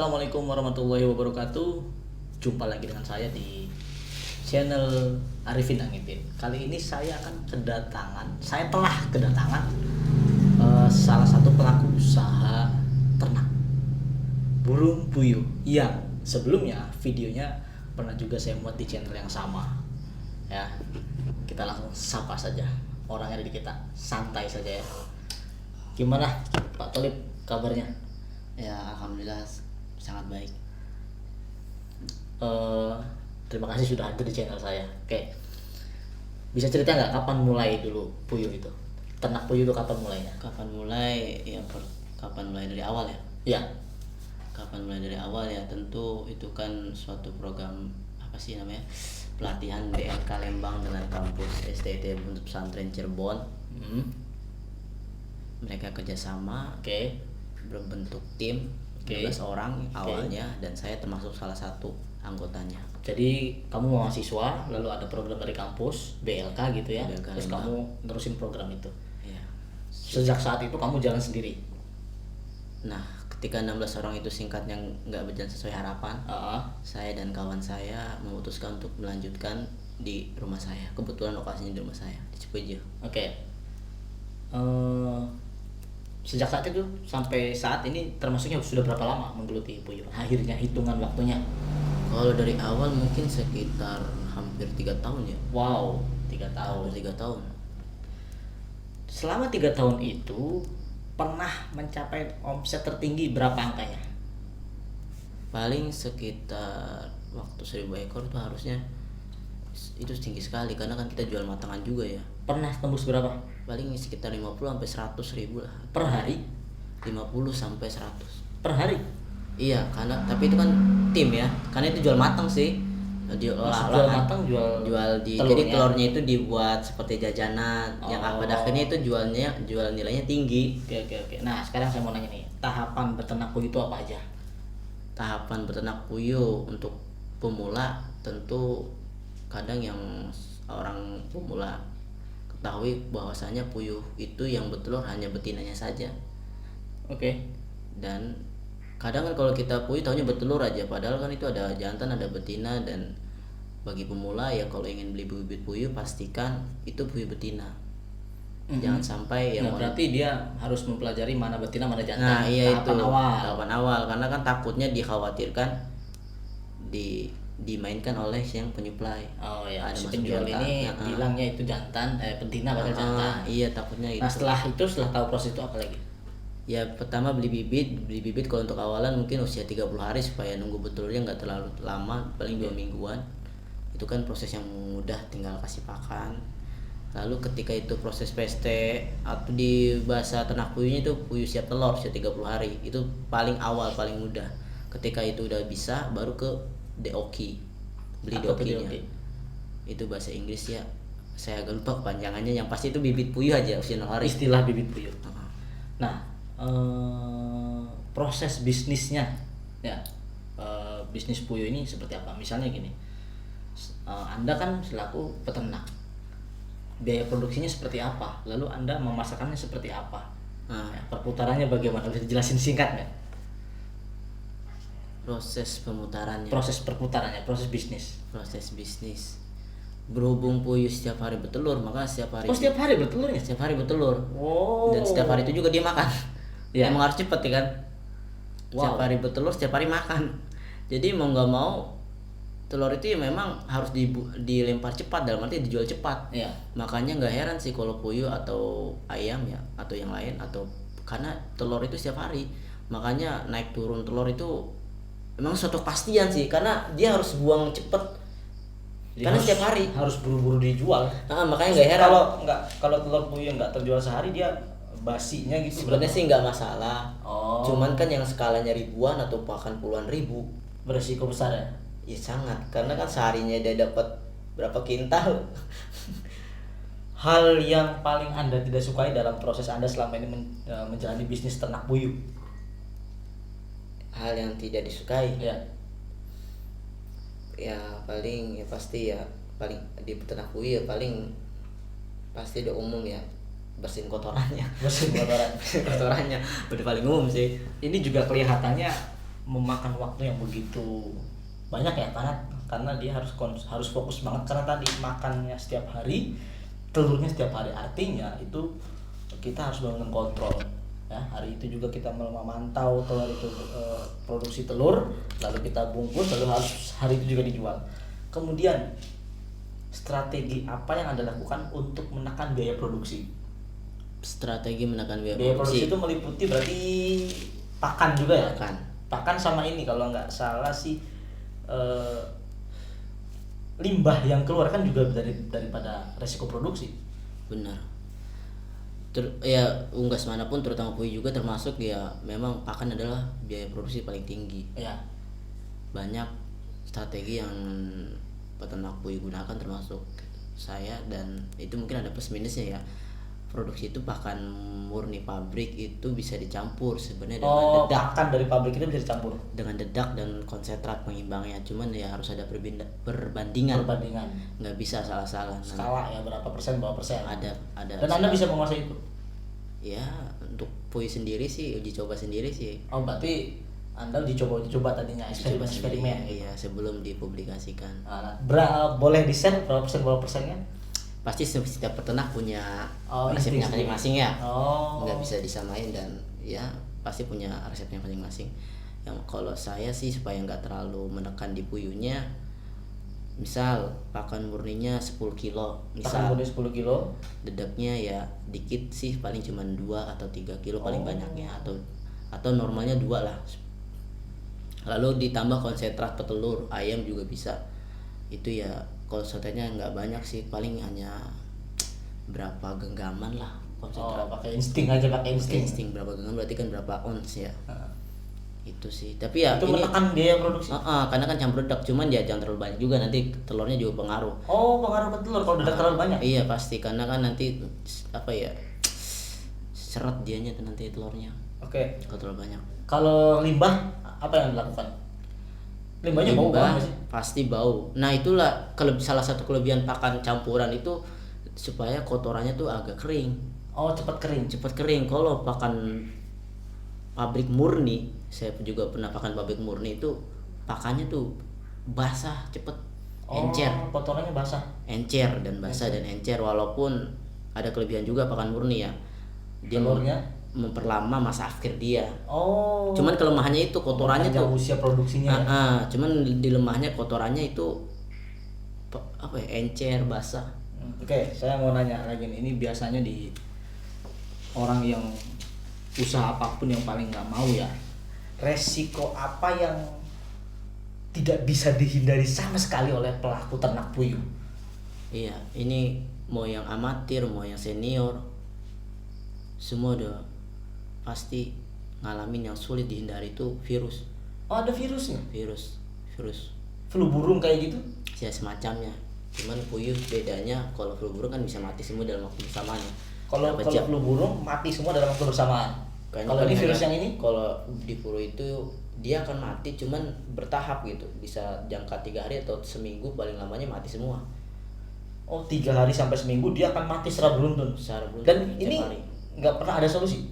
Assalamualaikum warahmatullahi wabarakatuh. Jumpa lagi dengan saya di channel Arifin Angipin. Kali ini saya telah kedatangan salah satu pelaku usaha ternak burung puyuh yang sebelumnya videonya pernah juga saya muat di channel yang sama. Ya, kita langsung sapa saja. Orangnya ada di kita, santai saja ya. Gimana Pak Tolib kabarnya? Ya, alhamdulillah sangat baik. Terima kasih sudah hadir di channel saya. Oke, bisa cerita nggak kapan mulai dulu puyuh itu? Ternak puyuh itu kapan mulainya? Kapan mulai? Kapan mulai dari awal ya? Ya, Kapan mulai dari awal ya? Tentu itu kan suatu program apa sih namanya? Pelatihan BLK Lembang dengan kampus STT untuk pesantren Cirebon. Mereka kerjasama, oke, berbentuk tim, Oke. 12 orang awalnya, dan saya termasuk salah satu anggotanya. Jadi kamu mahasiswa, lalu ada program dari kampus BLK gitu ya, BLK terus Lembang. kamu nerusin program itu. Ya. Sejak saat itu kamu jalan sendiri. Nah, ketika 16 orang itu singkatnya nggak berjalan sesuai harapan, saya dan kawan saya memutuskan untuk melanjutkan di rumah saya. Kebetulan lokasinya di rumah saya di Cipuja. Oke. Sejak saat itu sampai saat ini termasuknya sudah berapa lama menggeluti puyuh? Akhirnya hitungan waktunya. Kalau dari awal mungkin sekitar hampir 3 tahun ya. Wow, 3 tahun. Hampir 3 tahun. Selama 3 tahun itu pernah mencapai omset tertinggi berapa angkanya? Paling sekitar waktu 1000 ekor itu harusnya itu tinggi sekali karena kan kita jual matangan juga ya. Pernah tembus berapa? Paling sekitar 50 sampai 100 ribu lah. Per hari? 50 sampai 100. Per hari? Iya, karena tapi itu kan tim ya. Karena itu jual matang sih. Jual Jual matang, jual di telurnya. jadi telurnya itu dibuat seperti jajanan yang pada akhirnya itu jual nilainya tinggi. Oke. Nah, sekarang saya mau nanya nih, tahapan beternak puyuh itu apa aja? Tahapan beternak puyuh untuk pemula tentu kadang yang orang pemula ketahui bahwasanya puyuh itu yang bertelur hanya betinanya saja. Oke. Dan kadang kan kalau kita puyuh tahunya bertelur aja, padahal kan itu ada jantan, ada betina. Dan bagi pemula ya kalau ingin beli bibit puyuh pastikan itu puyuh betina. Jangan sampai yang berarti dia harus mempelajari mana betina mana jantan. Nah, iya, tahapan itu awal. tahapan awal, karena kan takutnya dikhawatirkan dimainkan oleh yang penyuplai. Oh ya, Ada si masuk penjual jantan. ini bilangnya itu jantan, betina padahal jantan. Iya, takutnya itu. Nah, setelah tahu proses itu apa lagi? Ya pertama beli bibit kalau untuk awalan mungkin usia 30 hari supaya nunggu betulnya nggak terlalu lama, paling 2 mingguan. Itu kan proses yang mudah, tinggal kasih pakan. Lalu ketika itu proses PST atau di bahasa ternak puyuhnya itu puyuh siap telur usia 30 hari. Itu paling awal, paling mudah. Ketika itu udah bisa baru ke DOK. Beli DOK-nya. Itu bahasa Inggris ya. Saya agak lupa kepanjangannya, yang pasti itu bibit puyuh aja usia 0 hari. Istilah bibit puyuh. Nah, proses bisnisnya ya, bisnis puyuh ini seperti apa? Misalnya gini, Anda kan selaku peternak, biaya produksinya seperti apa, lalu Anda memasarkannya seperti apa, ya, perputarannya bagaimana, bisa dijelasin singkat nggak? Proses pemutarannya, Proses perputarannya, proses bisnis. berhubung puyuh setiap hari bertelur, maka setiap hari Setiap hari bertelur ya? setiap hari bertelur. Oh. Dan setiap hari itu juga dia makan. Ya. Emang harus cepet ya kan. Setiap Wow. hari bertelur, setiap hari makan. Jadi mau nggak mau telur itu ya memang harus dilempar cepat, dalam arti dijual cepat. Ya. Makanya nggak heran sih kalau puyuh atau ayam ya atau yang lain, atau karena telur itu setiap hari. Makanya naik turun telur itu memang suatu kepastian sih, karena dia harus buang cepet. Jadi Karena setiap hari harus buru-buru dijual. makanya nggak heran. Kalau telur puyuh nggak terjual sehari, dia basinya gitu. Sebenarnya sih nggak masalah. Oh. Cuman kan yang skalanya ribuan atau bahkan puluhan ribu, beresiko besar ya. ya sangat. Karena kan seharinya dia dapat berapa kintal. Hal yang paling Anda tidak sukai dalam proses Anda selama ini menjalani bisnis ternak puyuh? Hal yang tidak disukai Ya. ya paling ya pasti ya paling di peternak puyuh ya paling pasti udah umum ya, bersihin kotorannya. Bersihin kotoran. Kotorannya udah paling umum sih. Ini juga kelihatannya memakan waktu yang begitu banyak ya, karena dia harus fokus banget karena tadi makannya setiap hari, telurnya setiap hari, artinya itu kita harus benar kontrol ya. Hari itu juga kita memantau telur itu produksi telur, lalu kita bungkus, lalu harus hari itu juga dijual. Kemudian strategi apa yang Anda lakukan untuk menekan biaya produksi? Strategi menekan biaya Biaya produksi produksi. itu meliputi berarti pakan juga ya? Pakan Sama ini kalau nggak salah sih limbah yang keluar kan juga daripada resiko produksi. Benar. Ya unggas manapun terutama puyuh juga termasuk ya, memang pakan adalah biaya produksi paling tinggi. Ya. Banyak strategi yang peternak puyuh gunakan termasuk saya, dan itu mungkin ada plus minusnya ya. Produksi itu pakan murni pabrik itu bisa dicampur sebenarnya dengan dedak. Pakan dari pabrik itu bisa dicampur Dengan dedak dan konsentrat pengimbangnya, cuman ya harus ada perbandingan. Nggak bisa salah-salah. Skala ya, berapa persen berapa persen. Ada Dan Anda bisa menguasai itu. Ya untuk puyuh sendiri sih, uji coba sendiri sih. Berarti Anda uji coba tadinya, eksperimen. Iya, sebelum dipublikasikan. Boleh di-share berapa persennya? Pasti setiap peternak punya resepnya insting masing-masing ya. Nggak bisa disamain, dan ya pasti punya resepnya masing-masing. Yang kalau saya sih supaya nggak terlalu menekan di puyuhnya, misal pakan murninya 10 kilo, misal Pakan murni 10 kilo, dedaknya ya dikit sih, paling cuma 2 atau 3 kilo paling banyaknya, atau normalnya 2 lah. Lalu ditambah konsentrat petelur ayam juga bisa. Itu ya konsentratnya nggak banyak sih, paling hanya berapa genggaman lah konsentrat. Pakai insting aja, pakai insting. Berapa genggaman berarti kan berapa ons ya. Itu sih, tapi ya itu ini menekan biaya produksi. Karena kan campur dedak, cuman ya jangan terlalu banyak juga, nanti telurnya juga pengaruh. Pengaruh ke telur kalau dedak terlalu banyak. Iya pasti, karena kan nanti apa ya, seret dianya nanti telurnya. Oke. Kalau terlalu banyak. Kalau limbah apa yang dilakukan? Limbahnya bau banget sih. Pasti bau. Nah itulah salah satu kelebihan pakan campuran itu, supaya kotorannya tuh agak kering. Cepat kering. Kalau pakan pabrik murni, saya juga pernah pakan pabrik murni itu pakannya tuh basah cepet, encer. Kotorannya basah. Encer dan basah dan encer. Walaupun ada kelebihan juga pakan murni ya, dia telurnya memperlama masa akhir dia. Cuman kelemahannya itu kotorannya tuh usia produksinya. Cuman di lemahnya kotorannya itu apa ya, encer, basah. Oke, saya mau nanya lagi nih. Ini biasanya di orang yang usaha apapun yang paling nggak mau ya, resiko apa yang tidak bisa dihindari sama sekali oleh pelaku ternak puyuh? Iya, ini mau yang amatir mau yang senior, semua udah pasti ngalamin yang sulit dihindari itu virus. Ada virusnya? Virus Flu burung kayak gitu? Ya semacamnya. Cuman puyuh bedanya, kalau flu burung kan bisa mati semua dalam waktu bersamaan. Kalau flu burung mati semua dalam waktu bersamaan. Kalau ini virus yang ini? Kalau di flu itu dia akan mati, cuman bertahap gitu. Bisa jangka 3 hari atau seminggu, paling lamanya mati semua. 3 hari sampai seminggu dia akan mati secara beruntun. Dan ini nggak pernah ada solusi?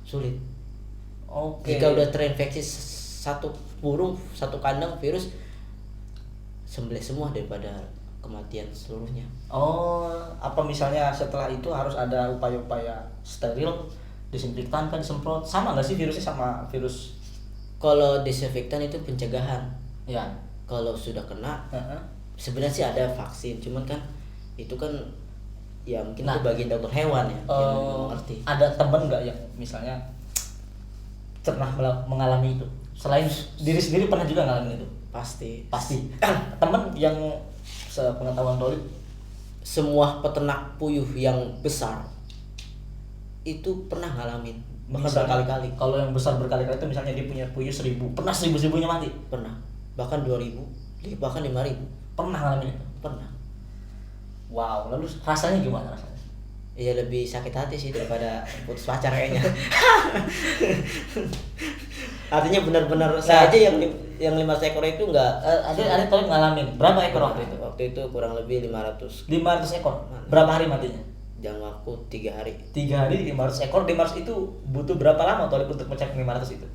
Sulit. Oke. Jika udah terinfeksi satu burung, satu kandang virus, sembelih semua daripada kematian seluruhnya. Apa misalnya setelah itu harus ada upaya-upaya steril, disinfektan kan, disemprot, sama nggak sih virusnya sama virus? Kalau disinfektan itu pencegahan. Ya. Kalau sudah kena, sebenarnya sih ada vaksin, cuman kan itu kan ya mungkin itu bagian dokter hewan ya yang mengerti. Ada temen nggak yang misalnya pernah mengalami itu? Selain diri sendiri pernah juga ngalamin itu? Pasti. Temen yang sepengetahuan Tolib, semua peternak puyuh yang besar itu pernah ngalamin, bahkan berkali-kali. Kalau yang besar berkali-kali itu misalnya dia punya puyuh 1000, pernah 1000-1000-nya mati? Pernah. Bahkan 2000, bahkan 5000. Pernah ngalamin itu? Pernah. Wow, lalu rasanya gimana rasanya? Iya, lebih sakit hati sih daripada putus pacar kayaknya. Artinya benar-benar saya aja yang 5 ekor itu enggak ada Tolib ngalamin. Berapa ekor waktu itu? Waktu itu kurang lebih 500 ekor. Berapa hari matinya? Jangka waktu 3 hari. 3 hari 500 ekor. 500 itu butuh berapa lama Tolib untuk mencapai 500 itu?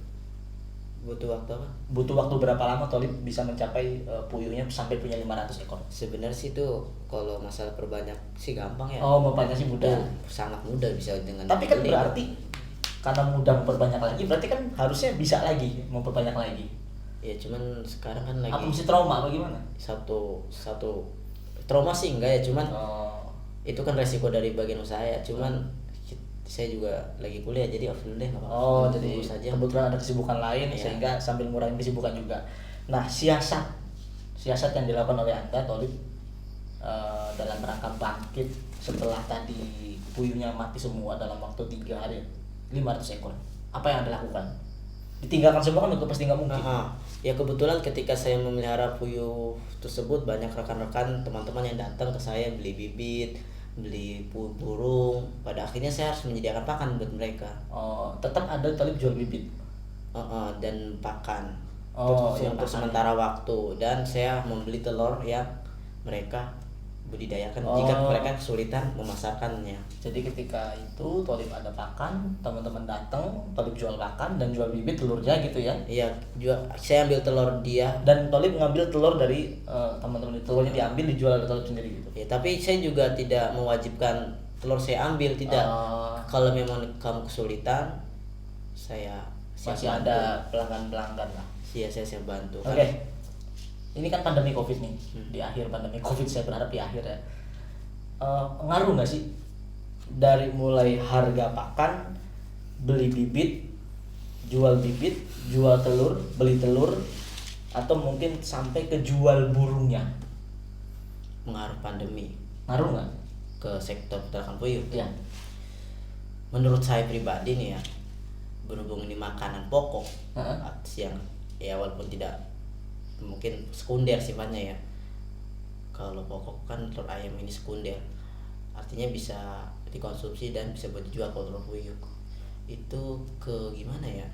butuh waktu apa? Butuh waktu berapa lama Tolip bisa mencapai puyuhnya sampai punya 500 ekor? Sebenarnya sih itu kalau masalah perbanyak sih gampang ya. Oh, bapaknya sih mudah. Sangat mudah bisa dengan Tapi kan beli. berarti karena mudah memperbanyak lagi, berarti kan harusnya bisa lagi memperbanyak lagi. Ya cuman sekarang kan lagi Apa mesti trauma apa gimana? satu trauma sih enggak ya, cuman Oh, itu kan resiko dari bagian usaha ya, cuman saya juga lagi kuliah jadi off dulu deh nggak apa-apa. oh jadi Tunggu saja. kebetulan ada kesibukan lain Iya. sehingga sambil ngurangin kesibukan juga. Nah, siasat yang dilakukan oleh Anda Tolip dalam rangka bangkit setelah tadi puyuhnya mati semua dalam waktu 3 hari 500 ekor. Apa yang Anda lakukan? Ditinggalkan semua kan udah pasti nggak mungkin. Ya kebetulan ketika saya memelihara puyuh tersebut banyak rekan-rekan teman-teman yang datang ke saya beli bibit, beli burung. Pada akhirnya saya harus menyediakan pakan buat mereka. Oh, tetap ada Tolip jual bibit. Dan pakan Oh, untuk, yang untuk pakan. sementara waktu, dan saya membeli telur yang mereka budidayakan jika Oh. mereka kesulitan memasarkannya. Jadi ketika itu Tolip ada pakan, teman-teman datang, Tolip jual pakan dan jual bibit telurnya gitu ya. Iya, saya ambil telur dia. Dan Tolip ngambil telur dari teman-teman itu, telurnya diambil dijual oleh Tolip sendiri gitu. Ya, tapi saya juga tidak mewajibkan telur saya ambil, tidak. Oh. Kalau memang kamu kesulitan, saya siap Masih bantu. ada pelanggan-pelanggan lah. Iya, saya siap bantu. Oke. Ini kan pandemi Covid nih. Hmm. Di akhir pandemi Covid, saya berharap di akhir ya. Ngaruh nggak sih dari mulai harga pakan, beli bibit, jual telur, beli telur, atau mungkin sampai ke jual burungnya? Mengaruh pandemi Ngaruh nggak? ke sektor peternakan puyuh. Iya. Menurut saya pribadi nih ya, berhubung ini makanan pokok, Heeh. yang ya walaupun tidak mungkin sekunder sifatnya ya. Kalau pokok kan telur ayam ini sekunder, artinya bisa dikonsumsi dan bisa buat dijual kalau telur puyuh. Itu ke gimana ya?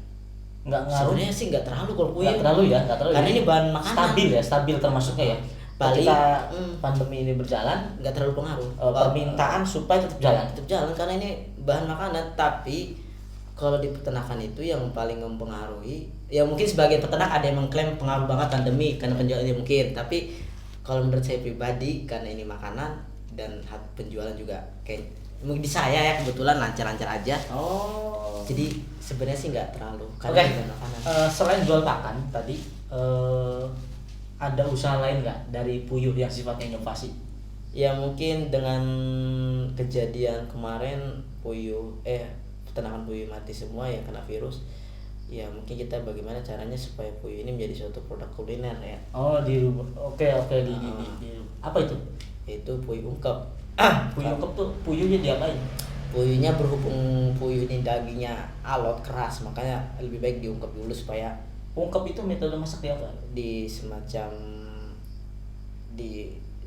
Nggak ngaruh. Sebenarnya sih nggak terlalu kalau puyuh. Nggak terlalu ya, nggak terlalu. Karena Jadi ini bahan makanan. stabil termasuknya ya. Paling, Ketika pandemi ini berjalan, nggak terlalu pengaruh. permintaan supaya tetap jalan. Tetap jalan karena ini bahan makanan. Tapi kalau di peternakan itu yang paling mempengaruhi, ya mungkin sebagian peternak ada yang mengklaim pengaruh banget pandemi karena penjualannya mungkin, tapi kalau menurut saya pribadi karena ini makanan dan penjualan juga kayak mungkin di saya ya kebetulan lancar-lancar aja. Oh. Jadi sebenarnya sih nggak terlalu Oke. karena ini bahan makanan. Selain jual pakan tadi, ada usaha lain nggak dari puyuh yang sifatnya inovasi? Ya mungkin dengan kejadian kemarin peternakan puyuh mati semua yang kena virus, ya mungkin kita bagaimana caranya supaya puyuh ini menjadi suatu produk kuliner ya. Oh, oke di apa itu? Itu puyuh ungkep. Puyuh ungkep tuh puyuhnya diapain? Puyuhnya berhubung puyuh ini dagingnya alot keras, makanya lebih baik diungkep dulu supaya Ungkep itu metode masak dia apa? di semacam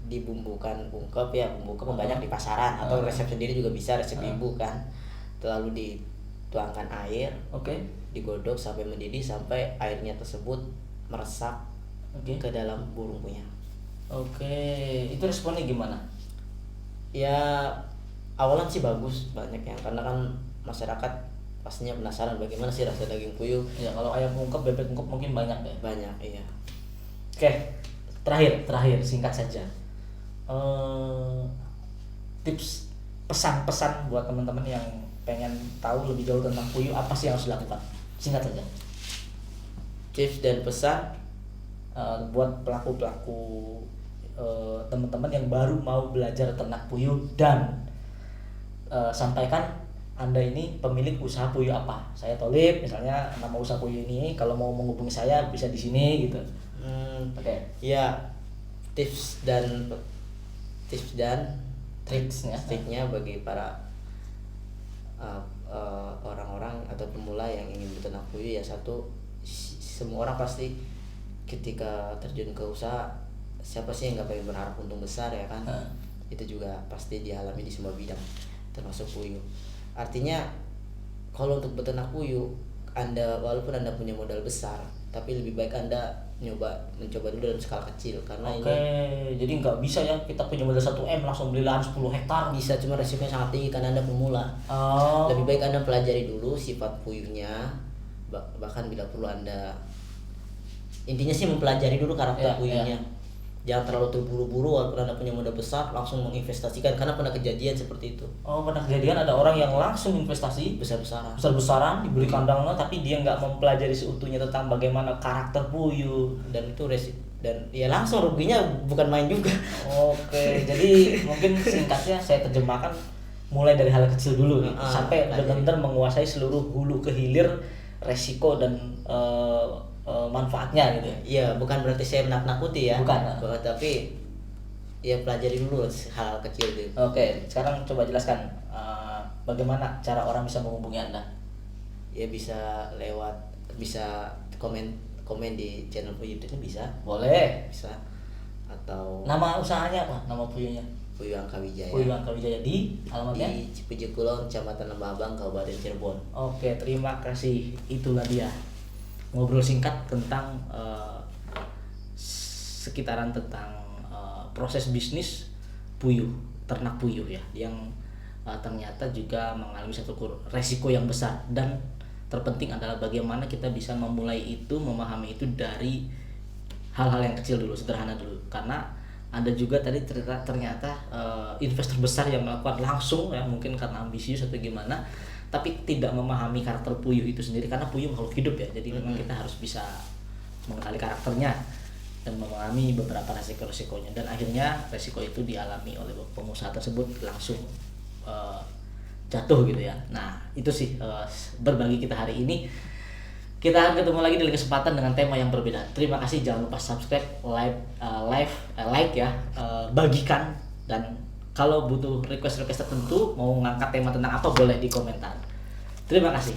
dibumbukan ungkep ya, bumbu ungkep banyak di pasaran atau resep sendiri juga bisa, resep ibu kan. Lalu dituangkan air, Oke. digodok sampai mendidih sampai airnya tersebut meresap Oke. ke dalam burung punya. Oke, itu responnya gimana? Ya awalan sih bagus banyak yang, karena kan masyarakat pastinya penasaran bagaimana sih rasa daging puyuh. Ya kalau ayam ungkep, bebek ungkep mungkin banyak deh. Banyak iya. Oke, terakhir singkat saja. Tips pesan-pesan buat teman-teman yang pengen tahu lebih jauh tentang puyuh, apa sih yang harus dilakukan? Singkat saja. Tips dan pesan Buat pelaku-pelaku teman-teman yang baru mau belajar ternak puyuh, dan sampaikan Anda ini pemilik usaha puyuh apa. Saya Tolip, misalnya nama usaha puyuh ini, kalau mau menghubungi saya bisa di sini gitu. Oke. ya tips dan triknya bagi para orang-orang atau pemula yang ingin berternak puyuh, ya satu, semua orang pasti ketika terjun ke usaha, siapa sih yang nggak pengen berharap untung besar ya kan. Itu juga pasti dialami di semua bidang termasuk puyuh. Artinya kalau untuk beternak puyuh, walaupun Anda punya modal besar, tapi lebih baik Anda mencoba dulu dalam skala kecil, karena Oke, jadi nggak bisa ya kita punya modal 1M langsung beli lahan 10 hektar. bisa, cuma resikonya sangat tinggi karena Anda pemula. Oh. Lebih baik Anda pelajari dulu sifat puyuhnya, bahkan bila perlu Anda intinya sih mempelajari dulu karakter Ya, puyuhnya. ya. Jangan terlalu terburu-buru walaupun Anda punya modal besar langsung menginvestasikan, karena pernah kejadian seperti itu. Oh, pernah kejadian ada orang yang langsung investasi Besar-besaran. besar-besaran dibeli kandangnya, tapi dia nggak mempelajari seutuhnya tentang bagaimana karakter puyuh. Dan itu dan ya langsung ruginya bukan main juga. Oke, jadi mungkin singkatnya saya terjemahkan mulai dari hal kecil dulu gitu, sampai pelajari. benar-benar menguasai seluruh hulu ke hilir resiko dan manfaatnya gitu. Iya, bukan berarti saya menakut-nakuti ya. Bukan. Tapi ya pelajari dulu hal kecil itu. Oke, sekarang coba jelaskan bagaimana cara orang bisa menghubungi Anda. Ya bisa komen di channel YouTube-nya bisa. Boleh. Bisa. Atau Nama usahanya apa? Nama puyuhnya? Puyuh Angkawijaya. Puyuh Angkawijaya di alamatnya? Di Cipuji Kulon, Kecamatan Lembah Abang, Kabupaten Cirebon. Oke, terima kasih. Itulah dia ngobrol singkat tentang sekitaran tentang proses bisnis puyuh, ternak puyuh ya, yang ternyata juga mengalami satu resiko yang besar, dan terpenting adalah bagaimana kita bisa memulai itu, memahami itu dari hal-hal yang kecil dulu, sederhana dulu, karena ada juga tadi ternyata investor besar yang melakukan langsung ya, mungkin karena ambisius atau gimana, tapi tidak memahami karakter puyuh itu sendiri, karena puyuh makhluk hidup ya, jadi memang kita harus bisa mengenali karakternya dan memahami beberapa resiko-resikonya, dan akhirnya resiko itu dialami oleh pengusaha tersebut langsung jatuh gitu ya. Nah itu sih berbagi kita hari ini. Kita akan ketemu lagi di kesempatan dengan tema yang berbeda. Terima kasih, jangan lupa subscribe, like ya, bagikan, dan kalau butuh request tertentu, mau ngangkat tema tentang apa boleh di komentar. Terima kasih.